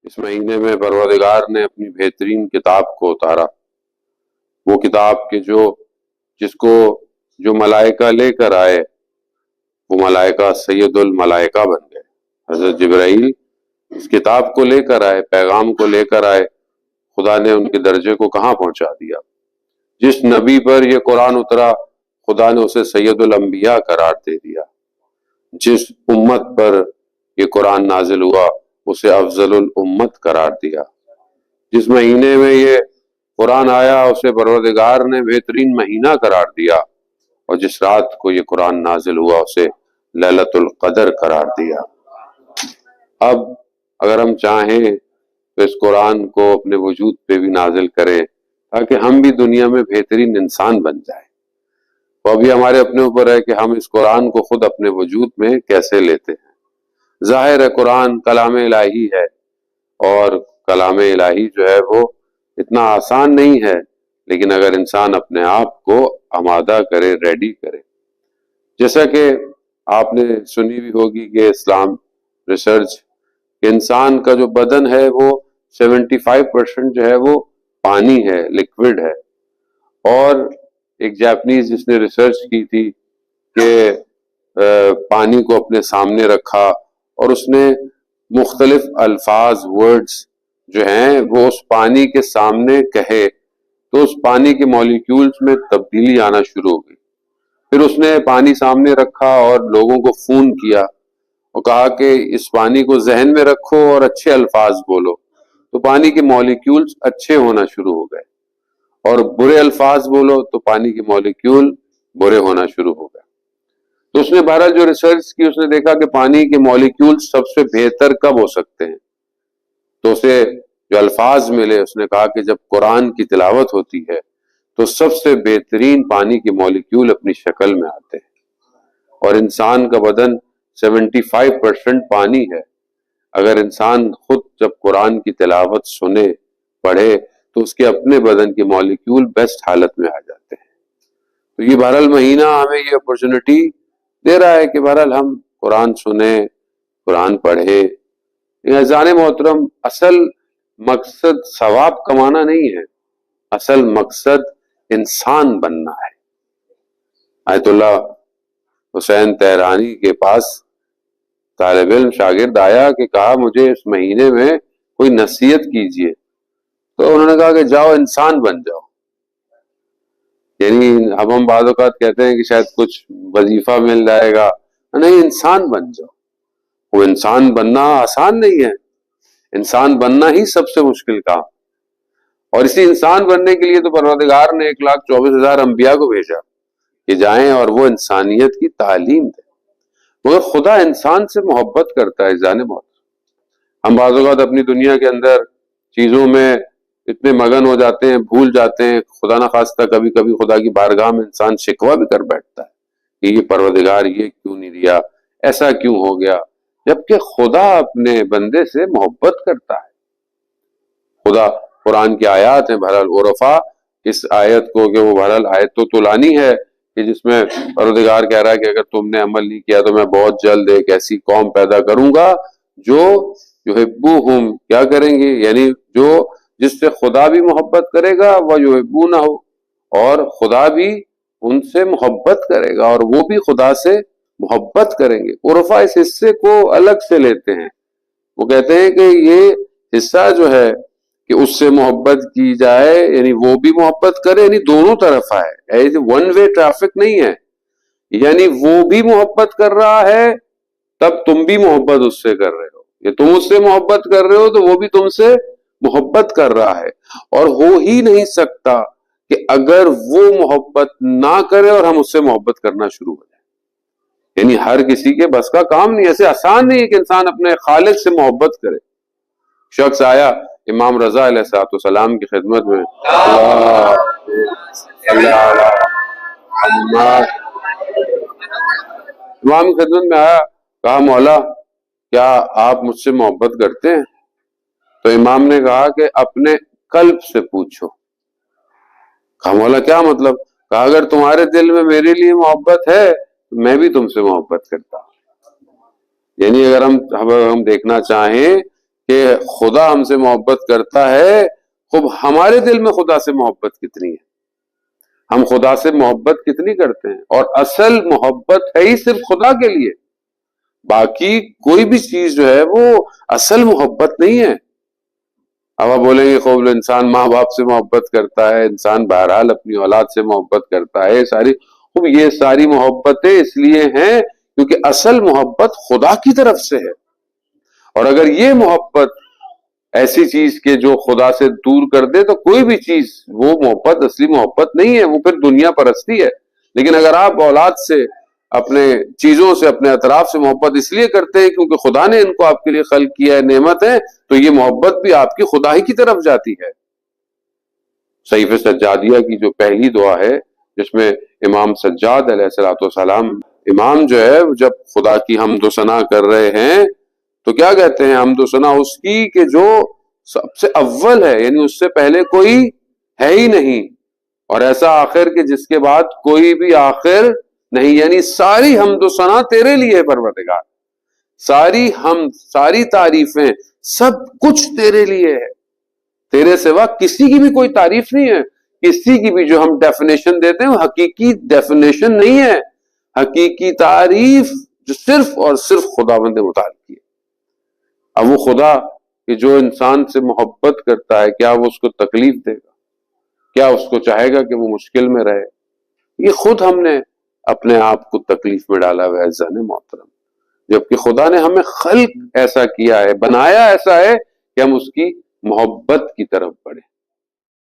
اس مہینے میں پروردگار نے اپنی بہترین کتاب کو اتارا، وہ کتاب کے جس کو جو ملائکہ لے کر آئے وہ ملائکہ سید الملائکہ بن گئے۔ حضرت جبرائیل اس کتاب کو لے کر آئے، پیغام کو لے کر آئے، خدا نے ان کے درجے کو کہاں پہنچا دیا۔ جس نبی پر یہ قرآن اترا خدا نے اسے سید الانبیاء قرار دے دیا، جس امت پر یہ قرآن نازل ہوا اسے افضل الامت قرار دیا، جس مہینے میں یہ قرآن آیا اسے پروردگار نے بہترین مہینہ قرار دیا، اور جس رات کو یہ قرآن نازل ہوا اسے لیلۃ القدر قرار دیا۔ اب اگر ہم چاہیں تو اس قرآن کو اپنے وجود پہ بھی نازل کریں تاکہ ہم بھی دنیا میں بہترین انسان بن جائیں۔ تو ابھی ہمارے اپنے اوپر ہے کہ ہم اس قرآن کو خود اپنے وجود میں کیسے لیتے ہیں۔ ظاہر ہے قرآن کلام الہی ہے، اور کلام الہی جو ہے وہ اتنا آسان نہیں ہے، لیکن اگر انسان اپنے آپ کو آمادہ کرے، ریڈی کرے، جیسا کہ آپ نے سنی بھی ہوگی کہ اسلام ریسرچ کہ انسان کا جو بدن ہے وہ 75% جو ہے وہ پانی ہے، لیکوڈ ہے۔ اور ایک جاپنیز جس نے ریسرچ کی تھی کہ پانی کو اپنے سامنے رکھا اور اس نے مختلف الفاظ، ورڈز جو ہیں وہ اس پانی کے سامنے کہے تو اس پانی کے مالیکیولز میں تبدیلی آنا شروع ہو گئی۔ پھر اس نے پانی سامنے رکھا اور لوگوں کو فون کیا اور کہا کہ اس پانی کو ذہن میں رکھو اور اچھے الفاظ بولو، تو پانی کے مالیکیولز اچھے ہونا شروع ہو گئے، اور برے الفاظ بولو تو پانی کے مالیکیول برے ہونا شروع ہو گئے۔ تو اس نے بہرحال جو ریسرچ کی اس نے دیکھا کہ پانی کے مالیکیول سب سے بہتر کب ہو سکتے ہیں، تو اسے جو الفاظ ملے اس نے کہا کہ جب قرآن کی تلاوت ہوتی ہے تو سب سے بہترین پانی کے مالیکیول اپنی شکل میں آتے ہیں، اور انسان کا بدن 75% پانی ہے۔ اگر انسان خود جب قرآن کی تلاوت سنے، پڑھے، تو اس کے اپنے بدن کے مالیکیول بیسٹ حالت میں آ جاتے ہیں۔ تو یہ بہرحال مہینہ ہمیں یہ اپورچونٹی دے رہا ہے کہ بہرحال ہم قرآن سنیں، قرآن پڑھیں۔ عزیزان محترم، اصل مقصد ثواب کمانا نہیں ہے، اصل مقصد انسان بننا ہے۔ آیت اللہ حسین تہرانی کے پاس طالب علم شاگرد آیا کہ کہا مجھے اس مہینے میں کوئی نصیحت کیجئے، تو انہوں نے کہا کہ جاؤ انسان بن جاؤ۔ یعنی اب ہم بعض اوقات کہتے ہیں کہ شاید کچھ وظیفہ مل جائے گا، نہیں، انسان بن جاؤ۔ وہ انسان بننا آسان نہیں ہے، انسان بننا ہی سب سے مشکل کام، اور اسی انسان بننے کے لیے تو پروردگار نے 1,24,000 انبیاء کو بھیجا کہ جائیں اور وہ انسانیت کی تعلیم دیں۔ مگر خدا انسان سے محبت کرتا ہے جانے محبت۔ ہم بعض اوقات اپنی دنیا کے اندر چیزوں میں اتنے مگن ہو جاتے ہیں، بھول جاتے ہیں، خدا نخواستہ کبھی کبھی خدا کی بارگاہ میں انسان شکوہ بھی کر بیٹھتا ہے کہ یہ پروردگار یہ کیوں نہیں دیا، ایسا کیوں ہو گیا، جبکہ خدا اپنے بندے سے محبت کرتا ہے۔ خدا قرآن کی آیات ہیں، بہرحال عرفا اس آیت کو کہ وہ بہرحال آیت تو تلانی ہے کہ جس میں پروردگار کہہ رہا ہے کہ اگر تم نے عمل نہیں کیا تو میں بہت جلد ایک ایسی قوم پیدا کروں گا جو یحبوہم کیا کریں گے، یعنی جو جس سے خدا بھی محبت کرے گا وہ یحبونہ، اور خدا بھی ان سے محبت کرے گا اور وہ بھی خدا سے محبت کریں گے۔ عرفا اس حصے کو الگ سے لیتے ہیں، وہ کہتے ہیں کہ یہ حصہ جو ہے کہ اس سے محبت کی جائے، یعنی وہ بھی محبت کرے، یعنی دونوں طرف آئے، ون وے ٹریفک نہیں ہے، یعنی وہ بھی محبت کر رہا ہے تب تم بھی محبت اس سے کر رہے ہو، یہ تم اس سے محبت کر رہے ہو تو وہ بھی تم سے محبت کر رہا ہے، اور ہو ہی نہیں سکتا کہ اگر وہ محبت نہ کرے اور ہم اس سے محبت کرنا شروع ہو جائے۔ یعنی ہر کسی کے بس کا کام نہیں، ایسے آسان نہیں ہے کہ انسان اپنے خالق سے محبت کرے۔ شخص آیا امام رضا علیہ السلام کی خدمت میں، امام کی خدمت میں آیا، کہا مولا کیا آپ مجھ سے محبت کرتے ہیں؟ تو امام نے کہا کہ اپنے قلب سے پوچھو۔ کہا مولا کیا مطلب؟ کہا اگر تمہارے دل میں میرے لیے محبت ہے تو میں بھی تم سے محبت کرتا ہوں۔ یعنی اگر ہم دیکھنا چاہیں کہ خدا ہم سے محبت کرتا ہے، خوب ہمارے دل میں خدا سے محبت کتنی ہے، ہم خدا سے محبت کتنی کرتے ہیں، اور اصل محبت ہے ہی صرف خدا کے لیے، باقی کوئی بھی چیز جو ہے وہ اصل محبت نہیں ہے۔ اب آپ بولیں گے خوب انسان ماں باپ سے محبت کرتا ہے، انسان بہرحال اپنی اولاد سے محبت کرتا ہے، خوب یہ ساری محبتیں اس لیے ہیں کیونکہ اصل محبت خدا کی طرف سے ہے، اور اگر یہ محبت ایسی چیز کے جو خدا سے دور کر دے تو کوئی بھی چیز وہ محبت اصلی محبت نہیں ہے، وہ پھر دنیا پرستی ہے۔ لیکن اگر آپ اولاد سے، اپنے چیزوں سے، اپنے اطراف سے محبت اس لیے کرتے ہیں کیونکہ خدا نے ان کو آپ کے لیے خلق کیا ہے، نعمت ہے، تو یہ محبت بھی آپ کی خدا ہی کی طرف جاتی ہے۔ صحیفہ سجادیہ کی جو پہلی دعا ہے جس میں امام سجاد علیہ السلام، امام جو ہے جب خدا کی حمد و ثنا کر رہے ہیں تو کیا کہتے ہیں؟ حمد و ثنا اس کی کہ جو سب سے اول ہے، یعنی اس سے پہلے کوئی ہے ہی نہیں، اور ایسا آخر کہ جس کے بعد کوئی بھی آخر نہیں، یعنی ساری حمد و ثنا تیرے لیے ہے پروردگار، ساری حمد، ساری تعریفیں، سب کچھ تیرے لیے ہے، تیرے سوا کسی کی بھی کوئی تعریف نہیں ہے، کسی کی بھی جو ہم ڈیفینیشن دیتے ہیں وہ حقیقی ڈیفینیشن نہیں ہے، حقیقی تعریف جو صرف اور صرف خداوند متعال کی ہے۔ اب وہ خدا کہ جو انسان سے محبت کرتا ہے، کیا وہ اس کو تکلیف دے گا؟ کیا اس کو چاہے گا کہ وہ مشکل میں رہے؟ یہ خود ہم نے اپنے آپ کو تکلیف میں ڈالا ہوا ہے عزیزان محترم، جبکہ خدا نے ہمیں خلق ایسا کیا ہے، بنایا ایسا ہے کہ ہم اس کی محبت کی طرف بڑھیں۔